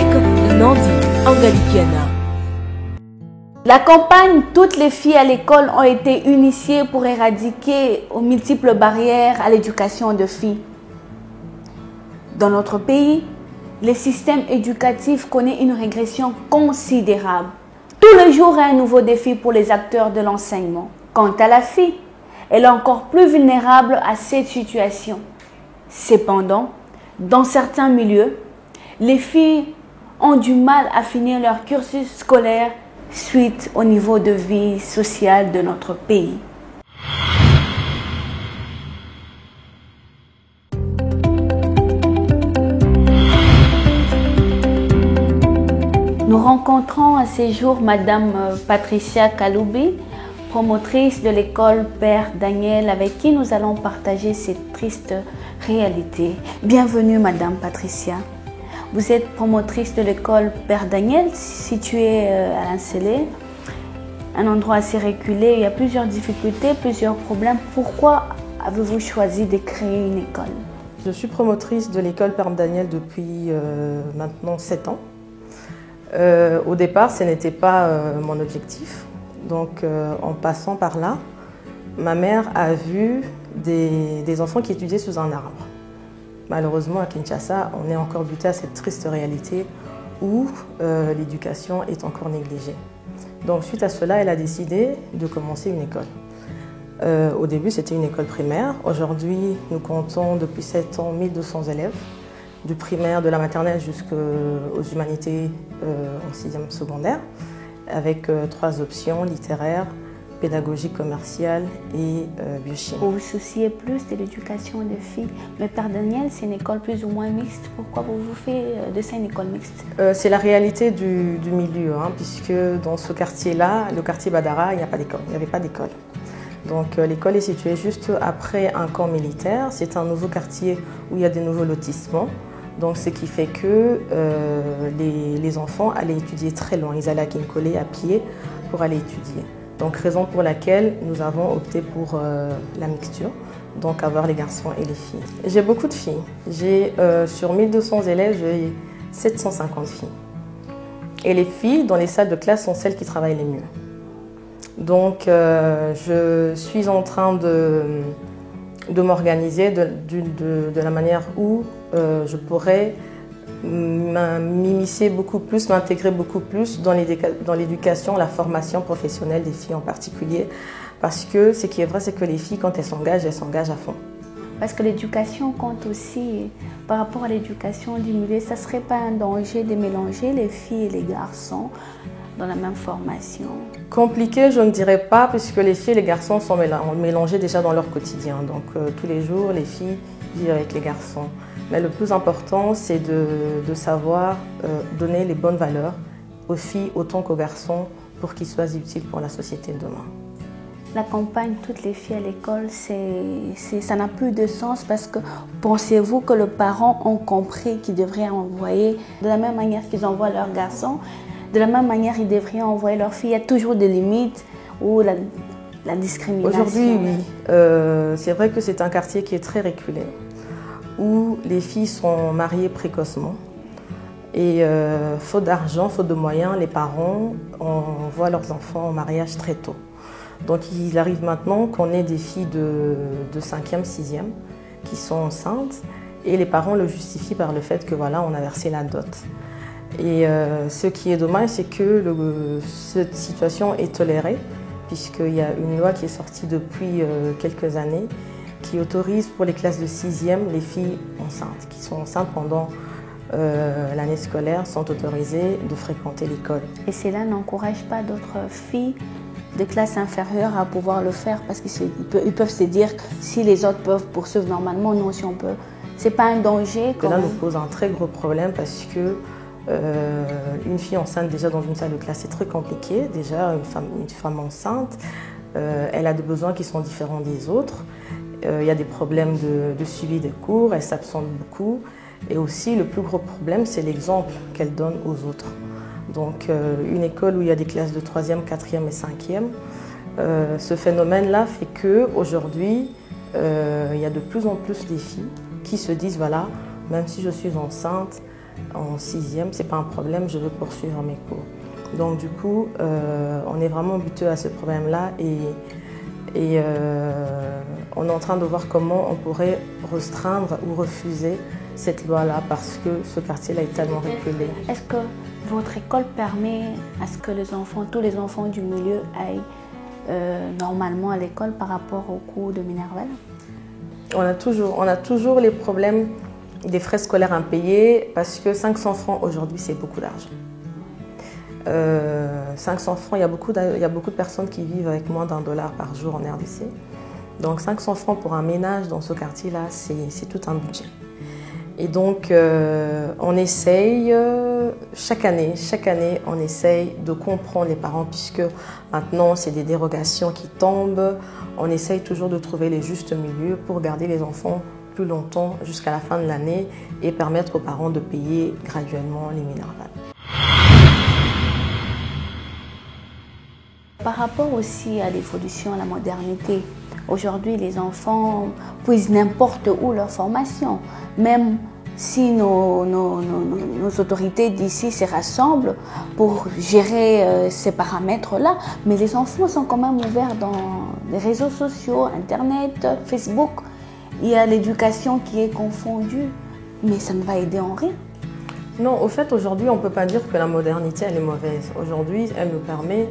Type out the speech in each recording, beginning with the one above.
Nandi Angalikiana. La campagne « Toutes les filles à l'école » ont été initiées pour éradiquer aux multiples barrières à l'éducation de filles. Dans notre pays, le système éducatif connaît une régression considérable. Tous les jours est un nouveau défi pour les acteurs de l'enseignement. Quant à la fille, elle est encore plus vulnérable à cette situation. Cependant, dans certains milieux, les filles ont du mal à finir leur cursus scolaire suite au niveau de vie sociale de notre pays. Nous rencontrons à ces jours Madame Patricia Kaloubi, promotrice de l'école Père Daniel, avec qui nous allons partager cette triste réalité. Bienvenue Madame Patricia. Vous êtes promotrice de l'école Père Daniel, située à l'Incélé, un endroit assez reculé. Il y a plusieurs difficultés, plusieurs problèmes. Pourquoi avez-vous choisi de créer une école? Je suis promotrice de l'école Père Daniel depuis maintenant 7 ans. Au départ, ce n'était pas mon objectif. Donc, en passant par là, ma mère a vu des enfants qui étudiaient sous un arbre. Malheureusement, à Kinshasa, on est encore buté à cette triste réalité où l'éducation est encore négligée. Donc, suite à cela, elle a décidé de commencer une école. Au début, c'était une école primaire. Aujourd'hui, nous comptons depuis 7 ans 1200 élèves, du primaire, de la maternelle jusqu'aux humanités en 6e secondaire, avec 3 options littéraires, pédagogie commerciale et biochimie. Vous vous souciez plus de l'éducation des filles, mais Père Daniel, c'est une école plus ou moins mixte. Pourquoi vous vous faites de ça une école mixte? C'est la réalité du milieu, puisque dans ce quartier-là, le quartier Badara, il n'y a pas d'école, il n'y avait pas d'école. Donc l'école est située juste après un camp militaire. C'est un nouveau quartier où il y a des nouveaux lotissements. Donc ce qui fait que les enfants allaient étudier très loin. Ils allaient à Kinkole à pied pour aller étudier. Donc raison pour laquelle nous avons opté pour la mixture, donc avoir les garçons et les filles. J'ai beaucoup de filles. Sur 1200 élèves, j'ai 750 filles. Et les filles dans les salles de classe sont celles qui travaillent les mieux. Donc je suis en train de m'organiser de la manière où je pourrais m'immiscer beaucoup plus, m'intégrer beaucoup plus dans l'éducation, la formation professionnelle des filles en particulier. Parce que ce qui est vrai, c'est que les filles, quand elles s'engagent à fond. Parce que l'éducation compte aussi, par rapport à l'éducation du milieu, ça ne serait pas un danger de mélanger les filles et les garçons dans la même formation? Compliqué, je ne dirais pas, puisque les filles et les garçons sont mélangés déjà dans leur quotidien. Donc tous les jours, les filles vivent avec les garçons. Mais le plus important, c'est de savoir donner les bonnes valeurs aux filles autant qu'aux garçons pour qu'ils soient utiles pour la société de demain. La campagne « Toutes les filles à l'école », ça n'a plus de sens parce que pensez-vous que les parents ont compris qu'ils devraient envoyer de la même manière qu'ils envoient leurs garçons, de la même manière ils devraient envoyer leurs filles? Il y a toujours des limites ou la discrimination. Aujourd'hui, oui. C'est vrai que c'est un quartier qui est très reculé, où les filles sont mariées précocement. Et faute d'argent, faute de moyens, les parents envoient leurs enfants au mariage très tôt. Donc il arrive maintenant qu'on ait des filles de 5e, 6e qui sont enceintes et les parents le justifient par le fait que voilà, on a versé la dot. Et ce qui est dommage, c'est que cette situation est tolérée puisqu'il y a une loi qui est sortie depuis quelques années qui autorise pour les classes de 6e les filles enceintes, qui sont enceintes pendant l'année scolaire, sont autorisées de fréquenter l'école. Et cela n'encourage pas d'autres filles de classe inférieure à pouvoir le faire parce qu'ils peuvent se dire que si les autres peuvent poursuivre normalement, nous aussi on peut. C'est pas un danger. Cela nous pose un très gros problème parce que une fille enceinte déjà dans une salle de classe c'est très compliqué. Déjà une femme enceinte, elle a des besoins qui sont différents des autres. Il y a des problèmes de suivi des cours, elle s'absente beaucoup. Et aussi le plus gros problème c'est l'exemple qu'elle donne aux autres. Donc une école où il y a des classes de 3e, 4e et 5e, ce phénomène-là fait qu'aujourd'hui, il y a de plus en plus des filles qui se disent, voilà, même si je suis enceinte, en 6e, ce n'est pas un problème, je veux poursuivre mes cours. Donc du coup, on est vraiment buté à ce problème-là et on est en train de voir comment on pourrait restreindre ou refuser cette loi-là parce que ce quartier-là est tellement reculé. Est-ce que votre école permet à ce que les enfants, tous les enfants du milieu aillent normalement à l'école par rapport au cours de Minerval? On a toujours les problèmes des frais scolaires impayés parce que 500 francs aujourd'hui, c'est beaucoup d'argent. 500 francs, il y a beaucoup de personnes qui vivent avec moins d'$1 par jour en RDC. Donc 500 francs pour un ménage dans ce quartier-là, c'est tout un budget. Et donc on essaye, chaque année, on essaye de comprendre les parents puisque maintenant c'est des dérogations qui tombent. On essaye toujours de trouver les justes milieux pour garder les enfants plus longtemps jusqu'à la fin de l'année et permettre aux parents de payer graduellement les Minerval. Par rapport aussi à l'évolution, à la modernité, aujourd'hui les enfants puisent n'importe où leur formation, même si nos autorités d'ici se rassemblent pour gérer ces paramètres-là, mais les enfants sont quand même ouverts dans les réseaux sociaux, Internet, Facebook. Il y a l'éducation qui est confondue, mais ça ne va aider en rien. Non, au fait, aujourd'hui, on ne peut pas dire que la modernité, elle est mauvaise. Aujourd'hui, elle nous permet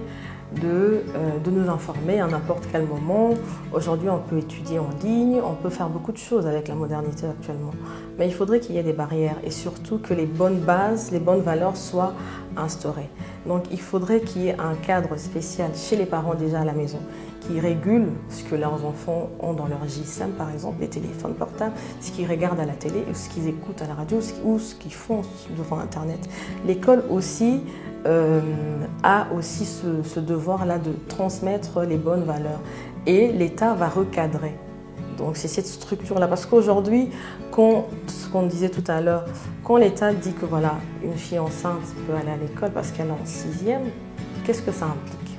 de nous informer à n'importe quel moment. Aujourd'hui, on peut étudier en ligne, on peut faire beaucoup de choses avec la modernité actuellement. Mais il faudrait qu'il y ait des barrières et surtout que les bonnes bases, les bonnes valeurs soient instaurées. Donc, il faudrait qu'il y ait un cadre spécial chez les parents déjà à la maison qui régule ce que leurs enfants ont dans leur GSM, par exemple, les téléphones portables, ce qu'ils regardent à la télé, ce qu'ils écoutent à la radio ou ce qu'ils font devant Internet. L'école aussi a aussi ce devoir-là de transmettre les bonnes valeurs et l'État va recadrer. Donc c'est cette structure-là. Parce qu'aujourd'hui, ce qu'on disait tout à l'heure, quand l'État dit que voilà, une fille enceinte peut aller à l'école parce qu'elle est en 6e, qu'est-ce que ça implique?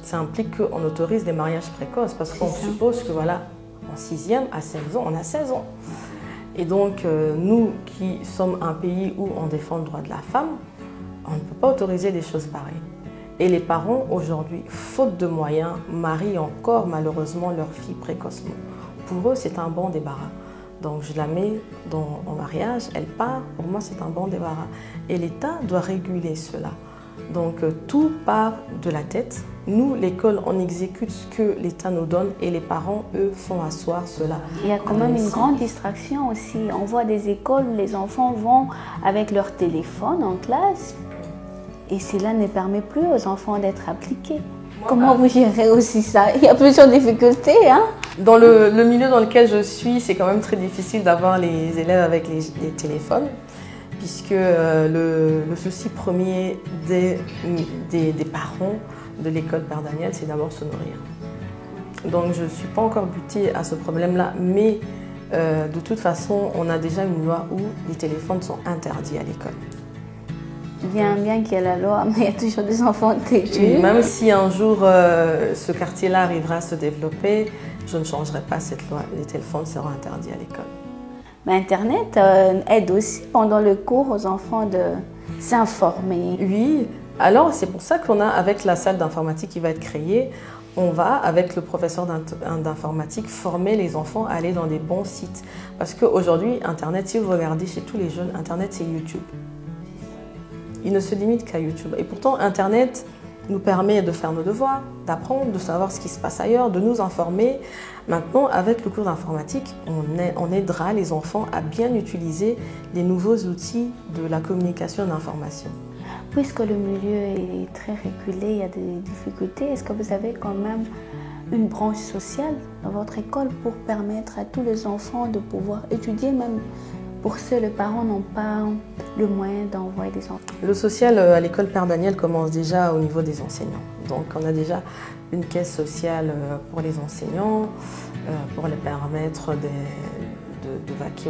Ça implique qu'on autorise des mariages précoces parce qu'on suppose que voilà, en 6e, à 16 ans, on a 16 ans. Et donc nous qui sommes un pays où on défend le droit de la femme, on ne peut pas autoriser des choses pareilles. Et les parents, aujourd'hui, faute de moyens, marient encore malheureusement leur fille précocement. Pour eux, c'est un bon débarras. Donc je la mets en mariage, elle part, pour moi c'est un bon débarras. Et l'État doit réguler cela. Donc tout part de la tête. Nous, l'école, on exécute ce que l'État nous donne et les parents, eux, font asseoir cela. Il y a quand même une grande distraction aussi. On voit des écoles où les enfants vont avec leur téléphone en classe et cela ne permet plus aux enfants d'être appliqués. Comment vous gérez aussi ça? Il y a plusieurs difficultés, hein? Dans le milieu dans lequel je suis, c'est quand même très difficile d'avoir les élèves avec les téléphones, puisque le souci premier des parents de l'école Père Daniel, c'est d'abord se nourrir. Donc je ne suis pas encore butée à ce problème-là, mais de toute façon, on a déjà une loi où les téléphones sont interdits à l'école. Bien qu'il y ait la loi, mais il y a toujours des enfants têtus. Même si un jour ce quartier-là arrivera à se développer, je ne changerai pas cette loi. Les téléphones seront interdits à l'école. Mais Internet aide aussi pendant le cours aux enfants de s'informer. Oui, alors c'est pour ça qu'on a, avec la salle d'informatique qui va être créée, on va, avec le professeur d'informatique, former les enfants à aller dans des bons sites. Parce qu'aujourd'hui, Internet, si vous regardez chez tous les jeunes, Internet c'est YouTube. Il ne se limite qu'à YouTube. Et pourtant, Internet nous permet de faire nos devoirs, d'apprendre, de savoir ce qui se passe ailleurs, de nous informer. Maintenant, avec le cours d'informatique, on aidera les enfants à bien utiliser les nouveaux outils de la communication et de l'information. Puisque le milieu est très reculé, il y a des difficultés, est-ce que vous avez quand même une branche sociale dans votre école pour permettre à tous les enfants de pouvoir étudier, même pour ceux, les parents n'ont pas le moyen d'envoyer des enfants? Le social à l'école Père Daniel commence déjà au niveau des enseignants. Donc on a déjà une caisse sociale pour les enseignants, pour les permettre de vaquer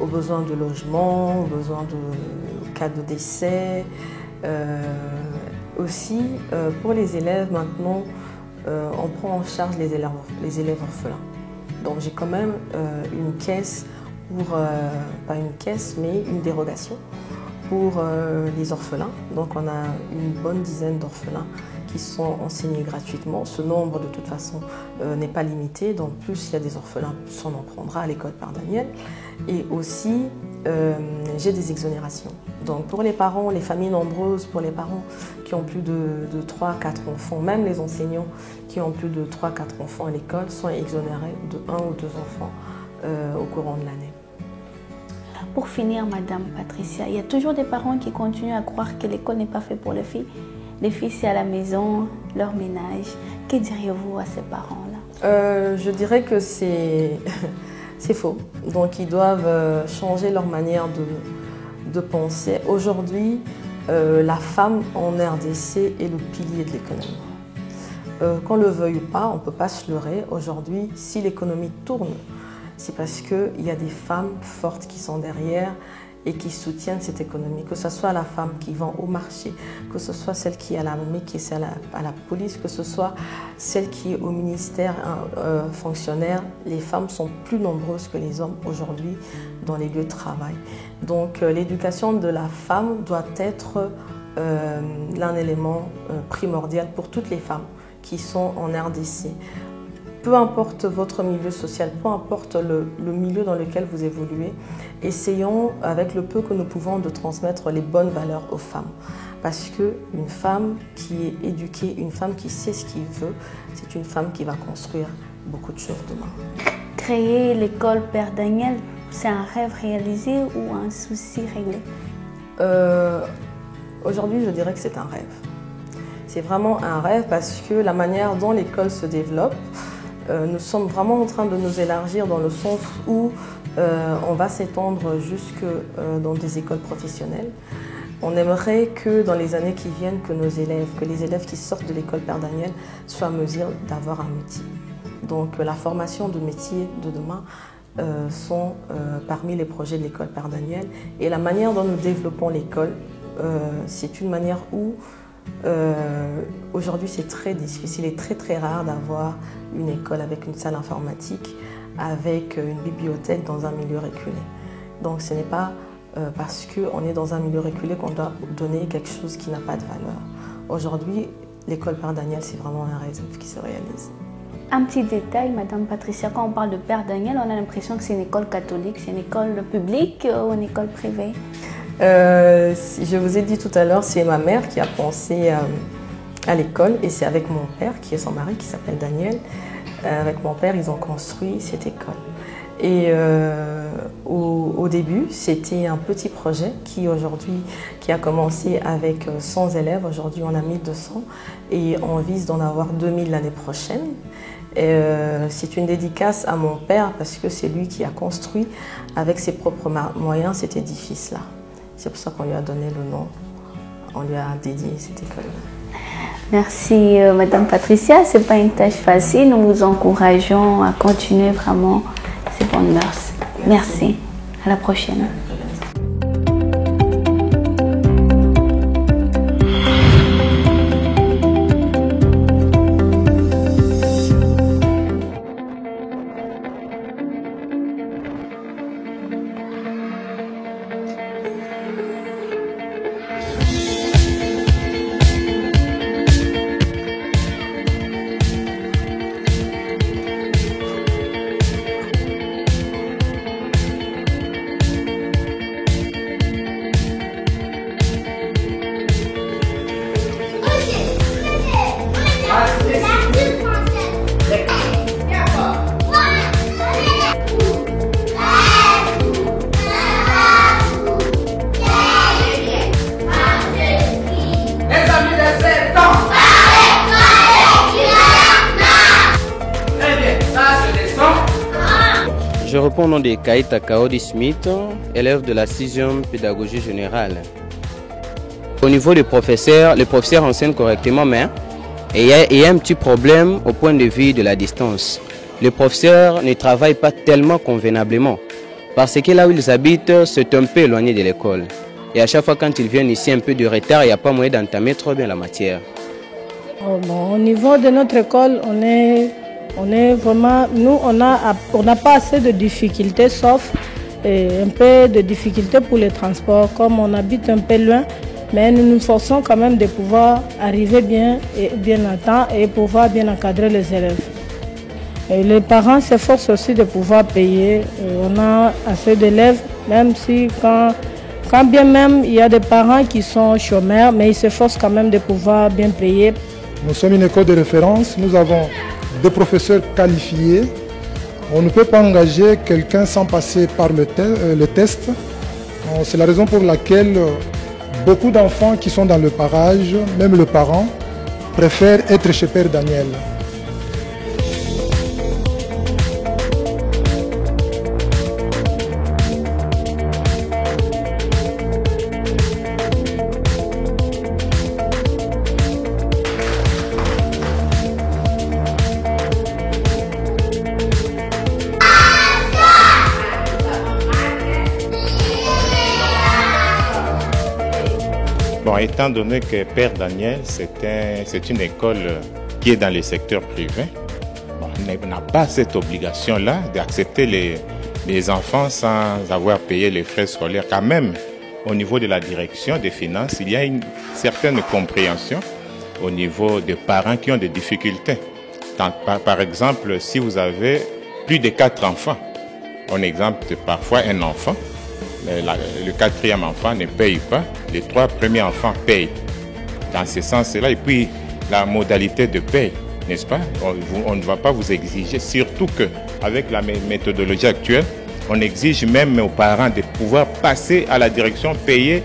aux besoins de logement, aux besoins de cas de décès. Aussi, pour les élèves maintenant, on prend en charge les élèves orphelins. Donc j'ai quand même une caisse pour, pas une caisse, mais une dérogation pour les orphelins. Donc on a une bonne dizaine d'orphelins qui sont enseignés gratuitement. Ce nombre de toute façon n'est pas limité, donc plus il y a des orphelins, plus on en prendra à l'école Père Daniel. Et aussi j'ai des exonérations. Donc pour les parents, les familles nombreuses, pour les parents qui ont plus de 3-4 enfants, même les enseignants qui ont plus de 3-4 enfants à l'école sont exonérés de 1 ou 2 enfants au courant de l'année. Pour finir, Madame Patricia, il y a toujours des parents qui continuent à croire que l'école n'est pas faite pour les filles. Les filles, c'est à la maison, leur ménage. Que diriez-vous à ces parents-là? Je dirais que c'est faux. Donc ils doivent changer leur manière de penser. Aujourd'hui, la femme en RDC est le pilier de l'économie. Qu'on le veuille ou pas, on ne peut pas se leurrer. Aujourd'hui, si l'économie tourne, c'est parce qu'il y a des femmes fortes qui sont derrière et qui soutiennent cette économie. Que ce soit la femme qui vend au marché, que ce soit celle qui est à l'armée, qui est à la police, que ce soit celle qui est au ministère fonctionnaire, les femmes sont plus nombreuses que les hommes aujourd'hui dans les lieux de travail. Donc l'éducation de la femme doit être l'un élément primordial pour toutes les femmes qui sont en RDC. Peu importe votre milieu social, peu importe le milieu dans lequel vous évoluez, essayons avec le peu que nous pouvons de transmettre les bonnes valeurs aux femmes. Parce qu'une femme qui est éduquée, une femme qui sait ce qu'elle veut, c'est une femme qui va construire beaucoup de choses demain. Créer l'école Père Daniel, c'est un rêve réalisé ou un souci réglé? Aujourd'hui, je dirais que c'est un rêve. C'est vraiment un rêve parce que la manière dont l'école se développe, nous sommes vraiment en train de nous élargir dans le sens où on va s'étendre jusque dans des écoles professionnelles. On aimerait que dans les années qui viennent, que les élèves qui sortent de l'école Père Daniel soient en mesure d'avoir un métier. Donc la formation de métiers de demain sont parmi les projets de l'école Père Daniel. Et la manière dont nous développons l'école, c'est une manière où aujourd'hui c'est très difficile et très rare d'avoir une école avec une salle informatique, avec une bibliothèque dans un milieu reculé. Donc ce n'est pas parce qu'on est dans un milieu reculé qu'on doit donner quelque chose qui n'a pas de valeur. Aujourd'hui, l'école Père Daniel, c'est vraiment un rêve qui se réalise. Un petit détail, Madame Patricia, quand on parle de Père Daniel, on a l'impression que c'est une école catholique, c'est une école publique ou une école privée? Je vous ai dit tout à l'heure, c'est ma mère qui a pensé à l'école et c'est avec mon père, qui est son mari, qui s'appelle Daniel. Avec mon père, ils ont construit cette école. Et au début, c'était un petit projet qui a commencé avec 100 élèves. Aujourd'hui, on a 1200 et on vise d'en avoir 2000 l'année prochaine. C'est une dédicace à mon père parce que c'est lui qui a construit avec ses propres moyens cet édifice-là. C'est pour ça qu'on lui a donné le nom, on lui a dédié cette école. Merci Madame Patricia, ce n'est pas une tâche facile, nous vous encourageons à continuer vraiment ces bonnes mœurs. Merci, à la prochaine. Je réponds au nom de Kaïta Kaodi Smith, élève de la 6e pédagogie générale. Au niveau des professeurs, les professeurs enseignent correctement, mais il y a un petit problème au point de vue de la distance. Les professeurs ne travaillent pas tellement convenablement parce que là où ils habitent, c'est un peu éloigné de l'école. Et à chaque fois quand ils viennent ici un peu de retard, il n'y a pas moyen d'entamer trop bien la matière. Au niveau de notre école, on est vraiment, nous on n'a pas assez de difficultés sauf un peu de difficultés pour les transports, comme on habite un peu loin, mais nous nous forçons quand même de pouvoir arriver bien à temps et pouvoir bien encadrer les élèves. Et les parents s'efforcent aussi de pouvoir payer. On a assez d'élèves, même si quand bien même il y a des parents qui sont chômeurs, mais ils s'efforcent quand même de pouvoir bien payer. Nous sommes une école de référence, nous avons des professeurs qualifiés. On ne peut pas engager quelqu'un sans passer par le test. C'est la raison pour laquelle beaucoup d'enfants qui sont dans le parage, même le parent, préfèrent être chez Père Daniel. Bon, étant donné que Père Daniel, c'est une école qui est dans le secteur privé, bon, on n'a pas cette obligation-là d'accepter les enfants sans avoir payé les frais scolaires. Quand même, au niveau de la direction des finances, il y a une certaine compréhension au niveau des parents qui ont des difficultés. Par exemple, si vous avez plus de 4 enfants, on exempte parfois un enfant, le 4e enfant ne paye pas, les 3 premiers enfants payent. Dans ce sens-là, et puis la modalité de paye, n'est-ce pas? On ne va pas vous exiger, surtout qu'avec la méthodologie actuelle, on exige même aux parents de pouvoir passer à la direction, payer,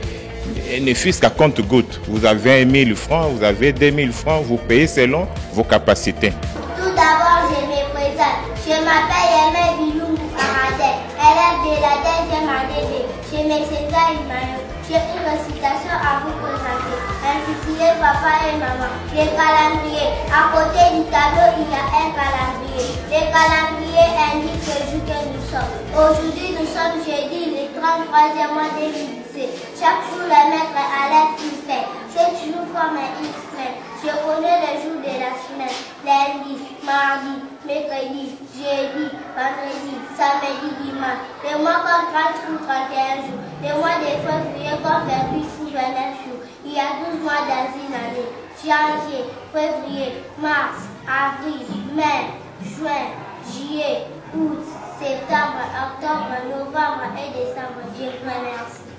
ne fût-ce qu'à compte-gouttes. Vous avez 1 000 francs, vous avez 2 000 francs, vous payez selon vos capacités. Tout d'abord, je me présente. Je m'appelle Yemé Bilou Aradel, élève de la 2e année B. Je m'excuse Imayo. J'ai une récitation à vous présenter. Intitulée Papa et Maman. Le calendrier. À côté du tableau, il y a un calendrier. Le calendrier indique le jour que nous sommes. Aujourd'hui, nous sommes jeudi, le 33e mois 2017. Chaque jour, le maître a l'air qu'il fait. 7 jours forment une semaine. Je connais les jours de la semaine. Lundi, mardi, mercredi, jeudi, vendredi, samedi, dimanche. Les mois comme 30 ou 31 jours. Les mois de février comme 28 ou 29 jours. Il y a 12 mois dans une année. Janvier, février, mars, avril, mai, juin, juillet, août, septembre, octobre, novembre et décembre. Je vous remercie.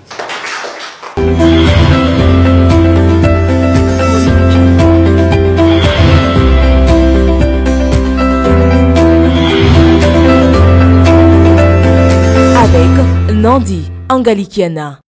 Nandi Angalikiana.